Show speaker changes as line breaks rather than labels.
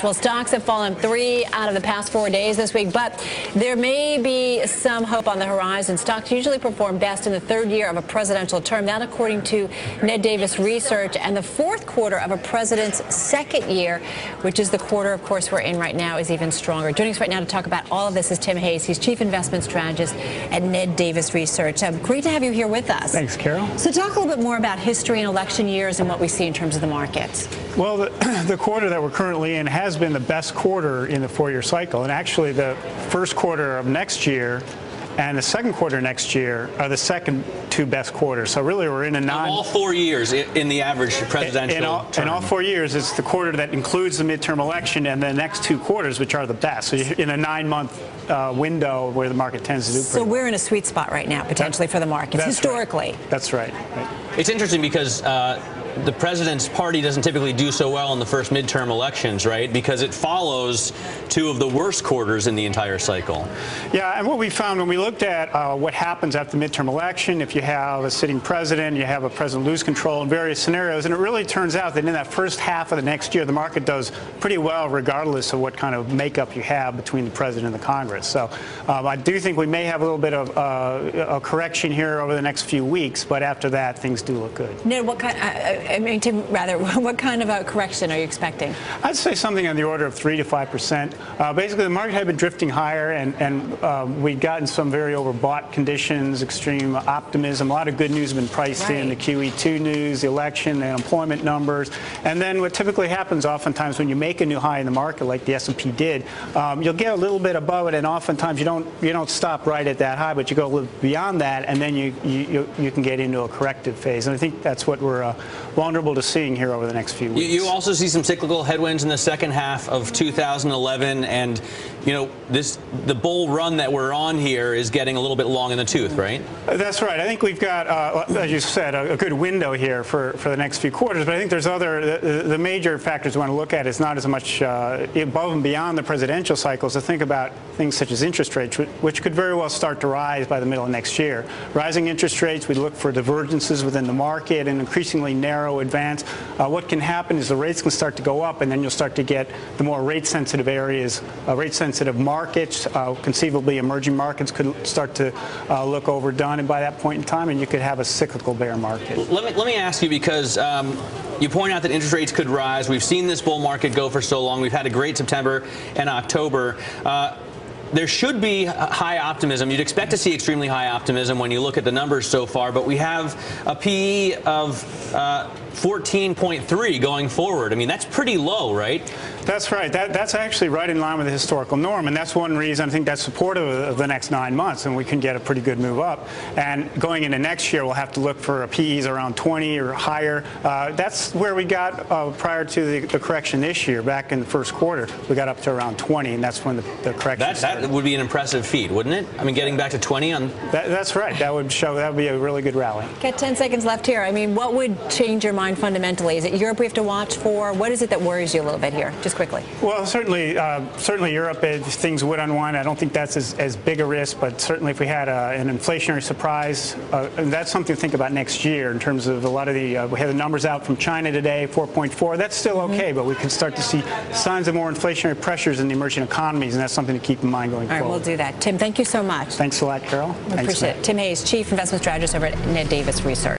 Well, stocks have fallen 3 out of the past 4 days this week, but there may be some hope on the horizon. Stocks usually perform best in the third year of a presidential term. That, according to Ned Davis Research, and the fourth quarter of a president's second year, which is the quarter, of course, we're in right now, is even stronger. Joining us right now to talk about all of this is Tim Hayes. He's Chief Investment Strategist at Ned Davis Research. Great to have you here with us.
Thanks, Carol.
So talk a little bit more about history and election years and what we see in terms of the markets.
Well, the quarter that we're currently in has been the best quarter in the 4-year cycle. And actually, the first quarter of next year and the second quarter next year are the second two best quarters. So really, we're in a
all 4 years in the average presidential term.
In all 4 years, it's the quarter that includes the midterm election and the next two quarters, which are the best. So you're in a 9-month window where the market tends to do pretty
So we're in a sweet spot right now, potentially, for the markets, historically.
Right. That's right.
It's interesting because the president's party doesn't typically do so well in the first midterm elections, right? Because it follows two of the worst quarters in the entire cycle.
Yeah, and what we found when we looked at what happens after the midterm election, if you have a sitting president, you have a president lose control in various scenarios, and it really turns out that in that first half of the next year, the market does pretty well regardless of what kind of makeup you have between the president and the Congress. So I do think we may have a little bit of a correction here over the next few weeks, but after that, things do look good.
Ned, what kind, what kind of a correction are you expecting?
I'd say something on the order of 3 to 5%. Basically, the market had been drifting higher, and we'd gotten some very overbought conditions, extreme optimism. A lot of good news has been priced in, the QE2 news, the election, the unemployment numbers. And then what typically happens oftentimes when you make a new high in the market, like the S&P did, you'll get a little bit above it, and oftentimes you don't stop right at that high, but you go a little beyond that, and then you can get into a corrective phase. And I think that's what we're vulnerable to seeing here over the next few weeks.
You also see some cyclical headwinds in the second half of 2011, and the bull run that we're on here is getting a little bit long in the tooth, right? That's
right. I think we've got, as you said, a good window here for the next few quarters, but I think there's the major factors we want to look at is not as much above and beyond the presidential cycles to think about things such as interest rates, which could very well start to rise by the middle of next year. Rising interest rates, we look for divergences within the market and increasingly narrow advance. What can happen is the rates can start to go up, and then you'll start to get the more rate-sensitive areas, rate-sensitive markets, conceivably emerging markets could start to look overdone, and by that point in time, and you could have a cyclical bear market.
Let me ask you, because you point out that interest rates could rise. We've seen this bull market go for so long. We've had a great September and October. There should be high optimism. You'd expect to see extremely high optimism when you look at the numbers so far, but we have a PE of 14.3 going forward. I mean, that's pretty low, right?
That's right. That's actually right in line with the historical norm, and that's one reason I think that's supportive of the next 9 months, and we can get a pretty good move up. And going into next year, we'll have to look for PEs around 20 or higher. That's where we got prior to the correction this year. Back in the first quarter, we got up to around 20, and that's when the correction started.
That would be an impressive feat, wouldn't it? I mean, getting back to 20 on...
That's right. That would be a really good rally.
Got 10 seconds left here. I mean, what would change your mind fundamentally? Is it Europe we have to watch for? What is it that worries you a little bit here? Just quickly.
Well, certainly Europe, if things would unwind. I don't think that's as big a risk, but certainly if we had an inflationary surprise, and that's something to think about next year in terms of a lot of we have the numbers out from China today, 4.4. That's still okay, but we can start to see signs of more inflationary pressures in the emerging economies, and that's something to keep in mind going forward.
All right, we'll do that. Tim, thank you so much.
Thanks a lot, Carol.
We appreciate it. Tim Hayes, Chief Investment Strategist over at Ned Davis Research.